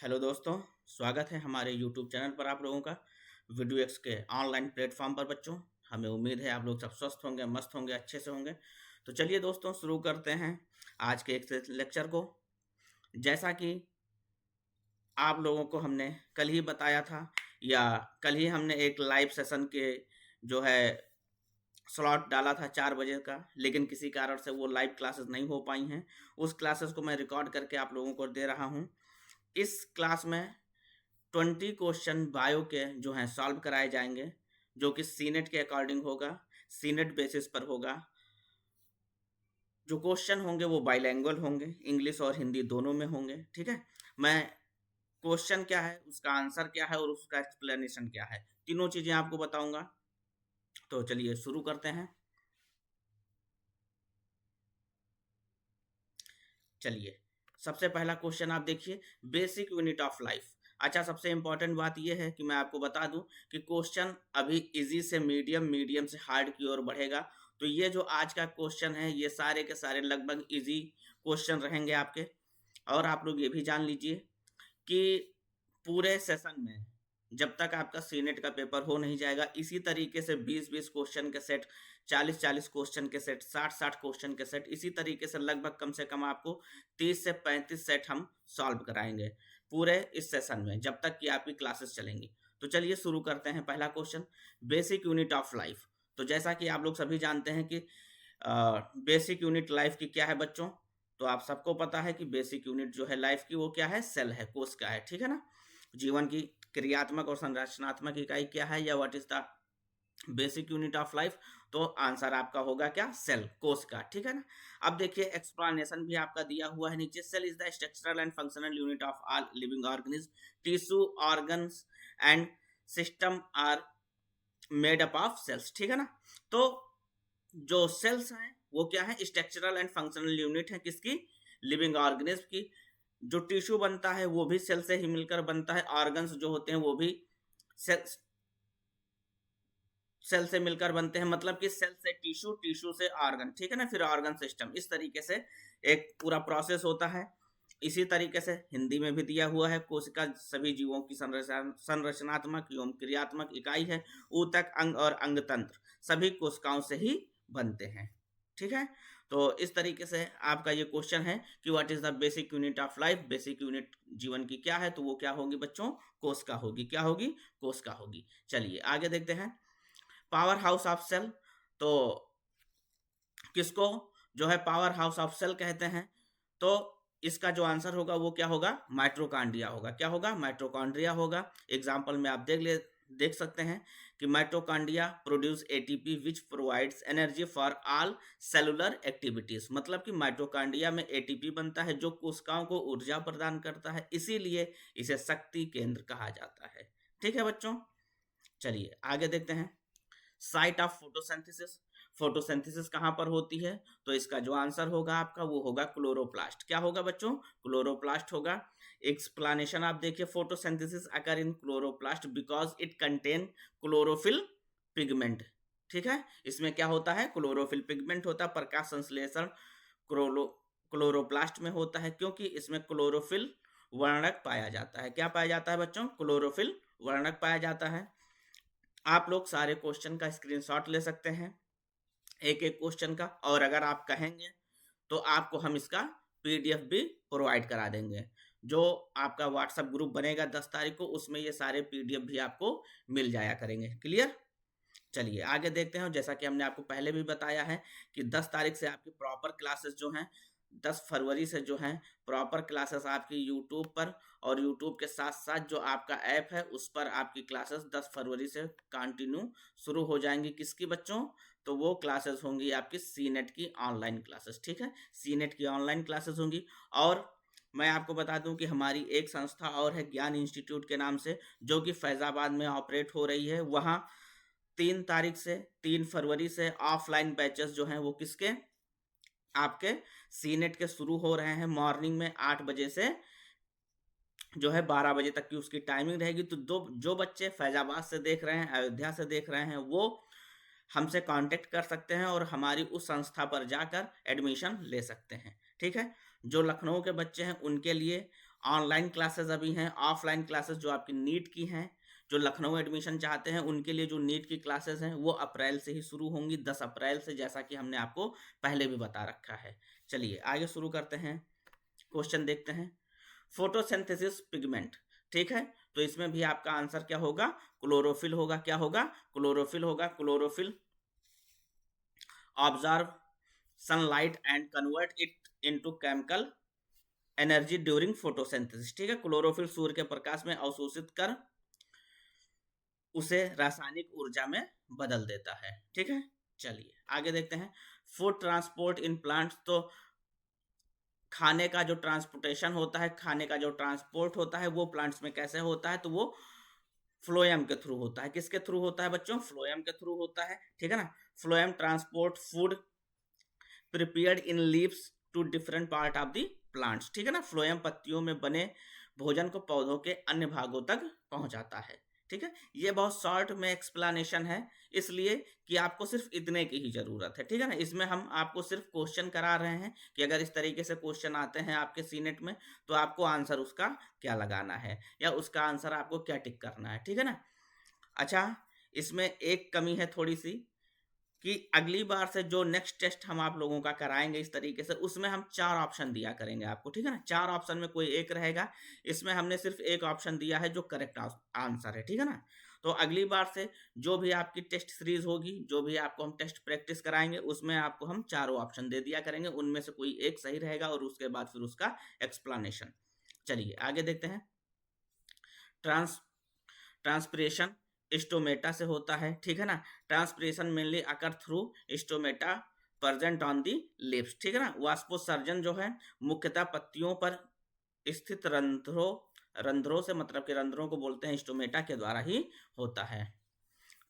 Hello दोस्तों, स्वागत है हमारे यूट्यूब चैनल पर आप लोगों का वीडियो एक्स के ऑनलाइन प्लेटफॉर्म पर। बच्चों, हमें उम्मीद है आप लोग सब स्वस्थ होंगे, मस्त होंगे, अच्छे से होंगे। तो चलिए दोस्तों, शुरू करते हैं आज के एक लेक्चर को। जैसा कि आप लोगों को हमने कल ही बताया था, या कल ही हमने एक लाइव सेशन के जो है स्लॉट डाला था 4 बजे का, लेकिन किसी कारण से वो लाइव क्लासेस नहीं हो पाई हैं। उस क्लासेस को मैं रिकॉर्ड करके आप लोगों को दे रहा हूँ। इस क्लास में 20 क्वेश्चन बायो के जो हैं सॉल्व कराए जाएंगे, जो कि सीनेट के अकॉर्डिंग होगा, सीनेट बेसिस पर होगा। जो क्वेश्चन होंगे वो बाइलैंग्वेज होंगे, इंग्लिश और हिंदी दोनों में होंगे। ठीक है, मैं क्वेश्चन क्या है, उसका आंसर क्या है और उसका एक्सप्लेनेशन क्या है, तीनों चीजें आपको बताऊंगा। तो चलिए शुरू करते हैं। चलिए, सबसे पहला क्वेश्चन आप देखिए, बेसिक यूनिट ऑफ लाइफ। अच्छा, सबसे इंपॉर्टेंट बात यह है कि मैं आपको बता दूं कि क्वेश्चन अभी इजी से मीडियम, मीडियम से हार्ड की ओर बढ़ेगा। तो ये जो आज का क्वेश्चन है, ये सारे के सारे लगभग इजी क्वेश्चन रहेंगे आपके। और आप लोग ये भी जान लीजिए कि पूरे सेशन में जब तक आपका सीनेट का पेपर हो नहीं जाएगा, इसी तरीके से 20-20 क्वेश्चन के सेट, 40-40 क्वेश्चन के सेट, 60-60 क्वेश्चन के सेट, इसी तरीके से लगभग कम से कम आपको 30 से 35 सेट हम सॉल्व कराएंगे पूरे इस सेशन में, जब तक कि आपकी क्लासेस चलेंगी। तो चलिए शुरू करते हैं। पहला question, basic unit of life. तो जैसा कि आप लोग सभी जानते हैं कि बेसिक यूनिट लाइफ की क्या है बच्चों। तो आप सबको पता है कि बेसिक यूनिट जो है लाइफ की, वो क्या है, सेल है, कोश का है। ठीक है ना। जीवन की क्रियात्मक और संरचनात्मक इकाई क्या है, या what is the basic unit of life. तो आंसर आपका होगा क्या, सेल, कोश का। ठीक है ना। अब देखिए, एक्सप्लेनेशन भी आपका दिया हुआ है नीचे। Cell is the structural and functional unit of all living organism. Tissue, organs and system are made up of cells. ठीक है ना। तो जो सेल्स हैं वो क्या है, स्ट्रक्चरल एंड फंक्शनल यूनिट है किसकी, लिविंग ऑर्गेनिज्म की। जो टिश्यू बनता है वो भी सेल से ही मिलकर बनता है। ऑर्गन्स जो होते हैं वो भी सेल सेल से मिलकर बनते हैं, मतलब कि सेल से टिश्यू, टिश्यू से ऑर्गन। ठीक है ना। फिर ऑर्गन सिस्टम, इस तरीके से एक पूरा प्रोसेस होता है। इसी तरीके से हिंदी में भी दिया हुआ है, कोशिका सभी जीवों की संरचनात्मक एवं क्रियात्मक इकाई है। ऊतक, अंग और अंग तंत्र सभी कोशिकाओं से ही बनते हैं। ठीक है। तो इस तरीके से आपका ये क्वेश्चन है कि what is the basic unit of life. Basic unit जीवन की क्या है, तो वो क्या होगी बच्चों, कोशिका होगी। क्या होगी, कोशिका होगी। चलिए आगे देखते हैं। Powerhouse of cell. तो किसको जो है पावर हाउस ऑफ सेल कहते हैं। तो इसका जो आंसर होगा वो क्या होगा, माइट्रोकांड्रिया होगा। क्या होगा, माइट्रोकांड्रिया होगा। एग्जाम्पल में आप देख सकते हैं कि mitochondria produce ATP which provides energy for all cellular activities. मतलब कि माइट्रोकांड्रिया में एटीपी बनता है जो कोशिकाओं को ऊर्जा प्रदान करता है, इसीलिए इसे शक्ति केंद्र कहा जाता है। ठीक है बच्चों। चलिए आगे देखते हैं। Site of photosynthesis. फोटोसिंथेसिस कहाँ पर होती है, तो इसका जो आंसर होगा आपका वो होगा क्लोरोप्लास्ट। क्या होगा बच्चों, क्लोरोप्लास्ट होगा। एक्सप्लेनेशन आप देखिए, photosynthesis occur in chloroplast because it contain chlorophyll pigment. ठीक है, इसमें क्या होता है, क्लोरोफिल पिगमेंट होता है। प्रकाश संश्लेषण क्लोरो क्लोरोप्लास्ट में होता है, क्योंकि इसमें क्लोरोफिल वर्णक पाया जाता है। क्या पाया जाता है बच्चों, क्लोरोफिल वर्णक पाया जाता है। आप लोग सारे क्वेश्चन का स्क्रीनशॉट ले सकते हैं, एक एक क्वेश्चन का, और अगर आप कहेंगे तो आपको हम इसका पीडीएफ भी प्रोवाइड करा देंगे। जो आपका व्हाट्सएप ग्रुप बनेगा 10 तारीख को, उसमें ये सारे पीडीएफ भी आपको मिल जाया करेंगे। क्लियर। चलिए आगे देखते हैं। जैसा कि हमने आपको पहले भी बताया है कि 10 तारीख से आपकी प्रॉपर क्लासेस जो हैं, 10 फरवरी से जो हैं प्रॉपर क्लासेस आपकी यूट्यूब पर, और यूट्यूब के साथ साथ जो आपका ऐप है उस पर आपकी क्लासेस 10 फरवरी से कंटिन्यू शुरू हो जाएंगी। किसकी बच्चों, तो वो क्लासेस होंगी आपकी सीनेट की ऑनलाइन क्लासेस। ठीक है, सीनेट की ऑनलाइन क्लासेस होंगी। और मैं आपको बता दूं कि हमारी एक संस्था और है, ज्ञान इंस्टीट्यूट के नाम से, जो कि फैजाबाद में ऑपरेट हो रही है। वहाँ 3 तारीख से, 3 फरवरी से ऑफलाइन बैचेस जो हैं वो किसके, आपके सीनेट के शुरू हो रहे हैं। मॉर्निंग में 8 बजे से जो है 12 बजे तक की उसकी टाइमिंग रहेगी। तो दो जो बच्चे फैजाबाद से देख रहे हैं, अयोध्या से देख रहे हैं, वो हमसे कांटेक्ट कर सकते हैं और हमारी उस संस्था पर जाकर एडमिशन ले सकते हैं। ठीक है। जो लखनऊ के बच्चे हैं उनके लिए ऑनलाइन क्लासेस अभी हैं, ऑफलाइन क्लासेस जो आपकी नीट की हैं, जो लखनऊ एडमिशन चाहते हैं उनके लिए जो नीट की क्लासेस हैं वो अप्रैल से ही शुरू होंगी, 10 अप्रैल से, जैसा कि हमने आपको पहले भी बता रखा है। चलिए आगे शुरू करते हैं, क्वेश्चन देखते हैं। फोटोसिंथेसिस पिगमेंट, ठीक है, तो इसमें भी आपका आंसर क्या होगा, क्लोरोफिल होगा। क्या होगा, क्लोरोफिल होगा। Chlorophyll observe sunlight and convert it into chemical energy during photosynthesis, ठीक है, क्लोरोफिल सूर्य के प्रकाश में अवशोषित कर उसे रासायनिक ऊर्जा में बदल देता है, ठीक है। चलिए आगे देखते हैं। फूड ट्रांसपोर्ट इन प्लांट्स, तो खाने का जो ट्रांसपोर्टेशन होता है, खाने का जो ट्रांसपोर्ट होता है वो प्लांट्स में कैसे होता है, तो वो फ्लोएम के थ्रू होता है। किसके थ्रू होता है बच्चों, फ्लोएम के थ्रू होता है, ठीक है ना। Phloem transport food prepared in leaves to different part of the plants, ठीक है ना। फ्लोएम पत्तियों में बने भोजन को पौधों के अन्य भागों तक पहुंचाता है, ठीक है। ये बहुत शॉर्ट में एक्सप्लेनेशन है, इसलिए कि आपको सिर्फ इतने की ही जरूरत है, ठीक है ना। इसमें हम आपको सिर्फ क्वेश्चन करा रहे हैं कि अगर इस तरीके से क्वेश्चन आते हैं आपके सीनेट में तो आपको आंसर उसका क्या लगाना है या उसका आंसर आपको क्या टिक करना है, ठीक है ना। अच्छा, इसमें एक कमी है थोड़ी सी कि अगली बार से जो नेक्स्ट टेस्ट हम आप लोगों का कराएंगे इस तरीके से, उसमें हम 4 ऑप्शन दिया करेंगे आपको, ठीक है ना। 4 ऑप्शन में कोई एक रहेगा, इसमें हमने सिर्फ एक ऑप्शन दिया है जो करेक्ट आंसर है, ठीक है ना। तो अगली बार से जो भी आपकी टेस्ट सीरीज होगी, जो भी आपको हम टेस्ट प्रैक्टिस कराएंगे, उसमें आपको हम चारों ऑप्शन दे दिया करेंगे, उनमें से कोई एक सही रहेगा और उसके बाद फिर उसका एक्सप्लेनेशन। चलिए आगे देखते हैं। ट्रांस ट्रांसपिरेशन स्टोमेटा से होता है, ठीक है ना। Transpiration mainly occur through stomata present on the lips, ठीक है ना। वाष्पोत्सर्जन जो है मुख्यतः पत्तियों पर स्थित रंध्रों रंध्रों से, मतलब कि रंध्रों को बोलते हैं, स्टोमेटा के द्वारा ही होता है।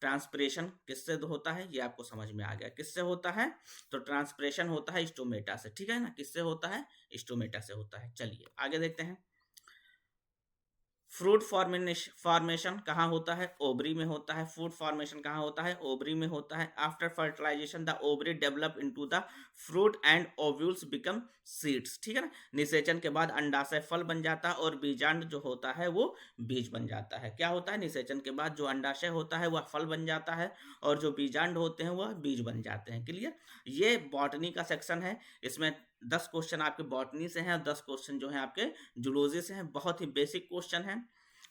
ट्रांसपिरेशन किससे होता है ये आपको समझ में आ गया, किससे होता है, तो ट्रांसपिरेशन होता है स्टोमेटा से, ठीक है ना। किससे होता है, स्टोमेटा से होता है। चलिए आगे देखते हैं। फ्रूट फॉर्मेशन कहाँ होता है, ओवरी में होता है। फूड फॉर्मेशन कहाँ होता है, ओवरी में होता है। After fertilisation the ovary develop into the fruit and ovules become seeds, ठीक है ना। निषेचन के बाद अंडाशय फल बन जाता है और बीजांड जो होता है वो बीज बन जाता है। क्या होता है, निषेचन के बाद जो अंडाशय होता है वह फल बन जाता है और जो बीजांड होते हैं वह बीज बन जाते हैं। क्लियर। ये बॉटनी का सेक्शन है, इसमें 10 क्वेश्चन आपके बॉटनी से हैं और 10 क्वेश्चन जो हैं आपके जूलॉजी से हैं। बहुत ही बेसिक क्वेश्चन है,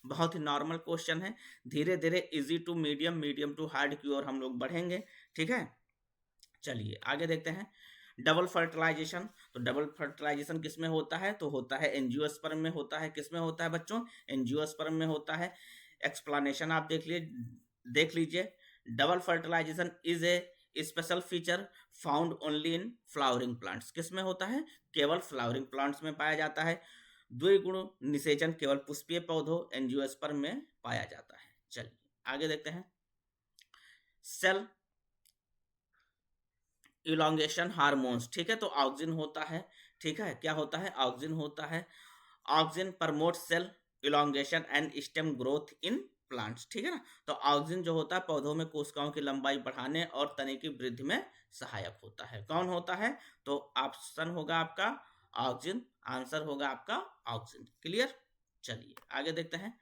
बहुत ही नॉर्मल क्वेश्चन है। धीरे धीरे easy to medium, medium to hard की ओर हम लोग बढ़ेंगे, ठीक है। चलिए आगे देखते हैं। डबल फर्टिलाइजेशन, तो डबल फर्टिलाइजेशन किसमें होता है, तो होता है एंजियोस्पर्म में होता है। किसमें होता है बच्चों, एंजियोस्पर्म में होता है। एक्सप्लेनेशन आप देख लीजिए। Double fertilisation is a special feature found only in flowering plants. किसमें होता है, केवल फ्लावरिंग प्लांट्स में पाया जाता है। द्विगुण निषेचन केवल पुष्पीय पौधों एंजियोस्पर्म में पाया जाता है। चलिए आगे देखते हैं। सेल इलोंगेशन हार्मोन्स, ठीक है, तो ऑक्सिन होता है, ठीक है। क्या होता है, ऑक्सिन होता है। Auxin promote cell elongation and stem growth in plants, ठीक है ना। तो ऑक्सिन जो होता है पौधों में कोशिकाओं की लंबाई बढ़ाने और तने की वृद्धि में सहायक होता है। कौन होता है, तो ऑप्शन होगा आपका ऑक्सिन, आंसर होगा आपका ऑक्सिन। क्लियर। चलिए आगे देखते हैं।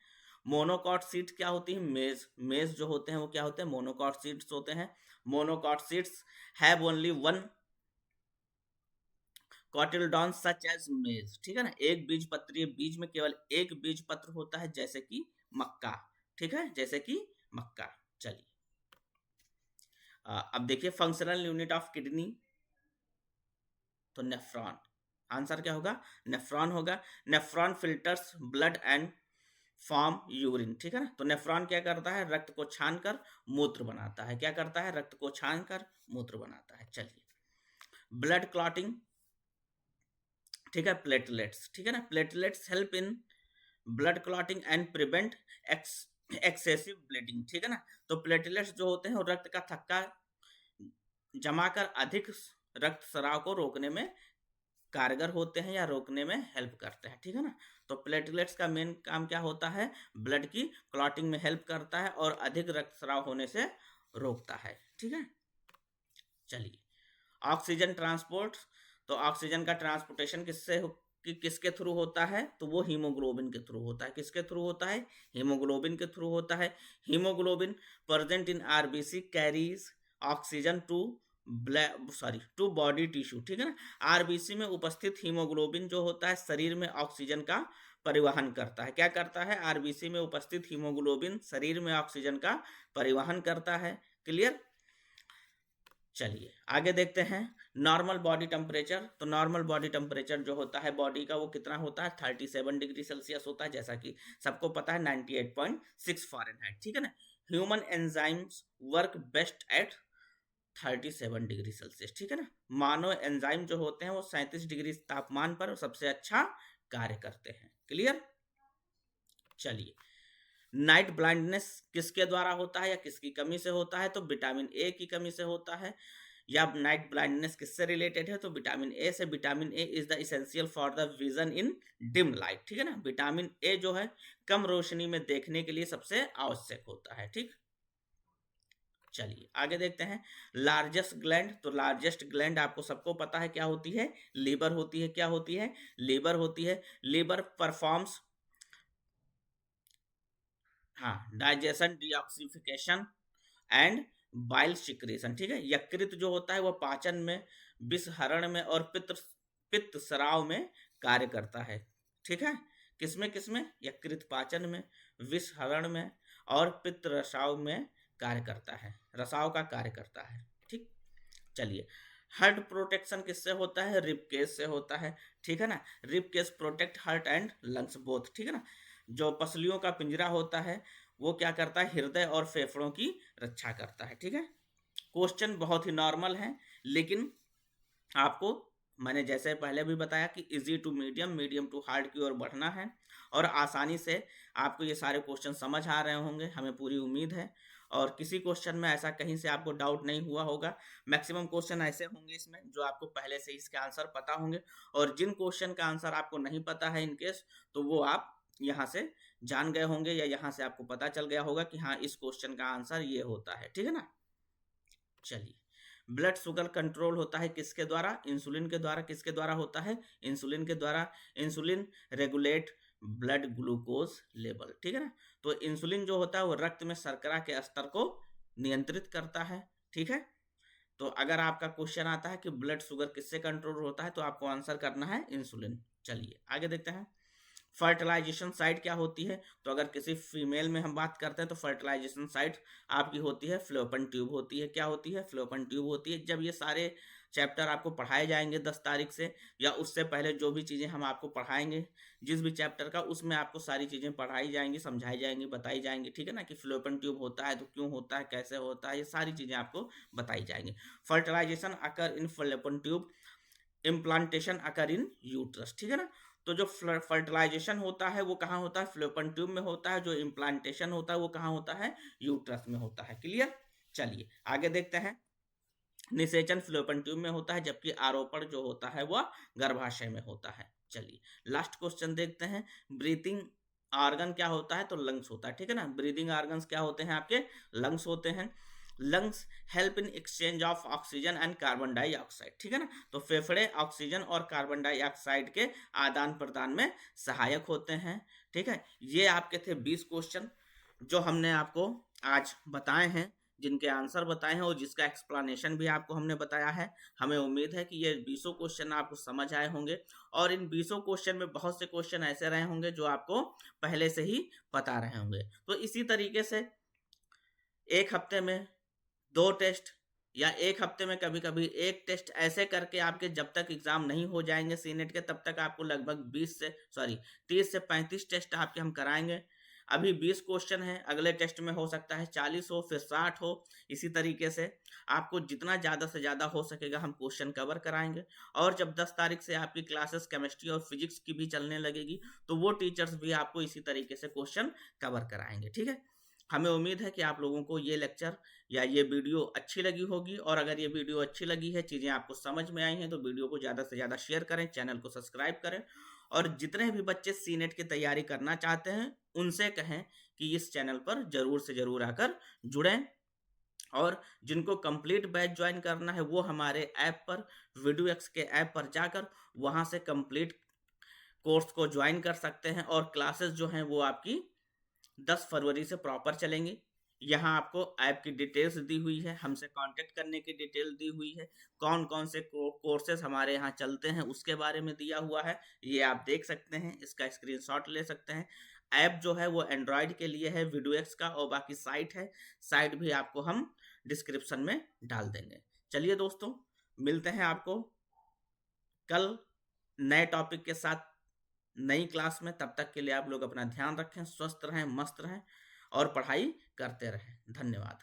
मोनोकॉट सीड्स क्या होती है, मेज, मेज जो होते हैं वो क्या होते हैं, मोनोकॉट सीड्स होते हैं। Monocot seeds have only one cotyledon such as maize, ठीक है ना। एक बीज पत्रीय बीज में केवल एक बीज पत्र होता है, जैसे कि मक्का, ठीक है, जैसे कि मक्का। चलिए अब देखिए फंक्शनल यूनिट ऑफ किडनी, तो नेफ्रॉन, आंसर क्या होगा, नेफ्रॉन होगा। Nephron filters blood and form urine, ठीक है ना। तो नेफ्रॉन क्या करता है, रक्त को छानकर मूत्र बनाता है। क्या करता है, रक्त को छानकर मूत्र बनाता है। चलिए ब्लड क्लॉटिंग, ठीक है, प्लेटलेट्स, ठीक है ना। Platelets help in blood clotting and prevent excessive bleeding, ठीक है ना। तो प्लेटलेट्स जो होते हैं वो रक्त का थक्का जमा कर अधिक रक्त स्राव को रोकने में कारगर होते हैं या रोकने में हेल्प करते हैं, ठीक है ना। तो प्लेटलेट्स का मेन काम क्या होता है, ब्लड की क्लॉटिंग में हेल्प करता है और अधिक रक्तस्राव होने से रोकता है, ठीक है। चलिए ऑक्सीजन ट्रांसपोर्ट, तो ऑक्सीजन का ट्रांसपोर्टेशन किससे कि किसके थ्रू होता है, तो वो हीमोग्लोबिन के थ्रू होता है। किसके थ्रू होता है? हीमोग्लोबिन के थ्रू होता है। Haemoglobin present in RBC carries oxygen to body tissue, ठीक है ना। आरबीसी में उपस्थित हीमोग्लोबिन जो होता है शरीर में ऑक्सीजन का परिवहन करता है। क्या करता है? आरबीसी में उपस्थित हीमोग्लोबिन शरीर में ऑक्सीजन का परिवहन करता है। क्लियर? चलिए आगे देखते हैं नॉर्मल बॉडी टेम्परेचर। तो नॉर्मल बॉडी टेम्परेचर जो होता है बॉडी का वो कितना होता है? 37 डिग्री सेल्सियस होता है, जैसा कि सबको पता है 98.6 फ़ारेनहाइट, ठीक है ना। Human enzymes work best at 37 degree Celsius, ठीक है ना। मानव एंजाइम जो होते हैं वो 37 डिग्री तापमान पर सबसे अच्छा कार्य करते हैं। क्लियर? चलिए, नाइट ब्लाइंडनेस किसके द्वारा होता है या किसकी कमी से होता है? तो विटामिन ए की कमी से होता है। या नाइट ब्लाइंडनेस किससे रिलेटेड है? तो विटामिन ए से। Vitamin A is the essential for the vision in dim light, ठीक है ना। विटामिन ए जो है कम रोशनी में देखने के लिए सबसे आवश्यक होता है, ठीक। चलिए आगे देखते हैं लार्जेस्ट ग्लैंड। तो लार्जेस्ट ग्लैंड आपको सबको पता है क्या होती है? लीवर होती है। क्या होती है? लीवर होती है। लीवर परफॉर्म्स, हाँ, डाइजेशन, डिऑक्सीफिकेशन एंड बाइल सिक्रेशन, ठीक है। यकृत जो होता है वो पाचन में, विषहरण में और पित्त स्राव में कार्य करता है, ठीक है। किसमें किसमें? यकृत पाचन में, विषहरण में और पित्त रसाव में कार्य करता है, रसाव का कार्य करता है, ठीक। चलिए, हार्ट प्रोटेक्शन किससे होता है? रिब केस से होता है, ठीक है ना। Rib cage protect heart and lungs both, ठीक है ना। जो पसलियों का पिंजरा होता है वो क्या करता है? हृदय और फेफड़ों की रक्षा करता है, ठीक है। क्वेश्चन बहुत ही नॉर्मल है, लेकिन आपको मैंने जैसे पहले भी बताया कि easy to medium, medium to hard की ओर बढ़ना है और आसानी से आपको ये सारे क्वेश्चन समझ आ रहे होंगे, हमें पूरी उम्मीद है। और किसी क्वेश्चन में ऐसा कहीं से आपको डाउट नहीं हुआ होगा। मैक्सिमम क्वेश्चन ऐसे होंगे इसमें जो आपको पहले से इसके आंसर पता होंगे, और जिन क्वेश्चन का आंसर आपको नहीं पता है इनकेस, तो वो आप यहाँ से जान गए होंगे या यहाँ से आपको पता चल गया होगा कि हाँ इस क्वेश्चन का आंसर ये होता है, ठीक है ना। चलिए, ब्लड शुगर कंट्रोल होता है किसके द्वारा? इंसुलिन के द्वारा। किसके द्वारा होता है? इंसुलिन के द्वारा। Insulin regulate blood glucose level, ठीक है ना। तो इंसुलिन जो होता है वो रक्त में शर्करा के स्तर को नियंत्रित करता है, ठीक है। तो अगर आपका क्वेश्चन आता है कि ब्लड शुगर किससे कंट्रोल होता है, तो आपको आंसर करना है इंसुलिन। चलिए आगे देखते हैं फर्टिलाइजेशन साइट क्या होती है। तो अगर किसी फीमेल में हम बात करते हैं तो फर्टिलाइजेशन साइट आपकी होती है फ्लोपन ट्यूब होती है। क्या होती है? फ्लोपन ट्यूब होती है। जब ये सारे चैप्टर आपको पढ़ाए जाएंगे 10 तारीख से, या उससे पहले जो भी चीज़ें हम आपको पढ़ाएंगे जिस भी चैप्टर का, उसमें आपको सारी चीज़ें पढ़ाई जाएंगी, समझाई जाएंगी, बताई जाएंगी, ठीक है ना। कि फ्लोपन ट्यूब होता है तो क्यों होता है, कैसे होता है, ये सारी चीज़ें आपको बताई जाएंगी। Fertilization occur in fallopian tube, implantation occur in uterus, ठीक है ना। तो जो फर्टिलाइजेशन होता है वो कहाँ होता है? फ्लोपन ट्यूब में होता है। जो इम्प्लांटेशन होता है वो कहाँ होता है? यूट्रस में होता है। क्लियर? चलिए आगे देखते हैं निषेचन फ्लोपन ट्यूब में होता है, जबकि आरोपण जो होता है वह गर्भाशय में होता है। चलिए लास्ट क्वेश्चन देखते हैं ब्रीथिंग ऑर्गन क्या होता है? तो लंग्स होता है, ठीक है ना। ब्रीदिंग ऑर्गन्स क्या होते हैं? आपके लंग्स होते हैं। Lungs help in exchange of oxygen and carbon dioxide, ठीक है ना। तो फेफड़े ऑक्सीजन और कार्बन डाइऑक्साइड के आदान प्रदान में सहायक होते हैं, ठीक है। ये आपके थे 20 क्वेश्चन जो हमने आपको आज बताए हैं, जिनके आंसर बताए हैं और जिसका एक्सप्लेनेशन भी आपको हमने बताया है। हमें उम्मीद है कि ये 20 क्वेश्चन आपको समझ आए होंगे, और इन 20 क्वेश्चन में बहुत से क्वेश्चन ऐसे रहे होंगे जो आपको पहले से ही पता रहे होंगे। तो इसी तरीके से एक हफ्ते में 2 टेस्ट या एक हफ्ते में कभी कभी एक टेस्ट, ऐसे करके आपके जब तक एग्जाम नहीं हो जाएंगे सीनेट के, तब तक आपको लगभग 30 से 35 टेस्ट आपके हम कराएंगे। अभी 20 क्वेश्चन है, अगले टेस्ट में हो सकता है 40 हो, फिर 60 हो। इसी तरीके से आपको जितना ज़्यादा से ज़्यादा हो सकेगा हम क्वेश्चन कवर कराएंगे। और जब 10 तारीख से आपकी क्लासेस केमिस्ट्री और फिजिक्स की भी चलने लगेगी, तो वो टीचर्स भी आपको इसी तरीके से क्वेश्चन कवर कराएंगे, ठीक है। हमें उम्मीद है कि आप लोगों को ये लेक्चर या ये वीडियो अच्छी लगी होगी, और अगर ये वीडियो अच्छी लगी है, चीज़ें आपको समझ में आई हैं, तो वीडियो को ज़्यादा से ज़्यादा शेयर करें, चैनल को सब्सक्राइब करें। और जितने भी बच्चे सीनेट की तैयारी करना चाहते हैं उनसे कहें कि इस चैनल पर ज़रूर से ज़रूर आकर जुड़ें। और जिनको कंप्लीट बैच ज्वाइन करना है वो हमारे ऐप पर, वीडियो एक्स के ऐप पर जाकर वहाँ से कंप्लीट कोर्स को ज्वाइन कर सकते हैं और क्लासेस जो हैं वो आपकी 10 फरवरी से प्रॉपर चलेंगी। यहाँ आपको ऐप की डिटेल्स दी हुई है, हमसे कांटेक्ट करने की डिटेल दी हुई है, कौन कौन से कोर्सेज हमारे यहाँ चलते हैं उसके बारे में दिया हुआ है, ये आप देख सकते हैं, इसका स्क्रीनशॉट ले सकते हैं। ऐप जो है वो एंड्रॉयड के लिए है वीडियोएक्स का, और बाकी साइट है, साइट भी आपको हम डिस्क्रिप्शन में डाल देंगे। चलिए दोस्तों, मिलते हैं आपको कल नए टॉपिक के साथ नई क्लास में। तब तक के लिए आप लोग अपना ध्यान रखें, स्वस्थ रहें, मस्त रहें और पढ़ाई करते रहें। धन्यवाद।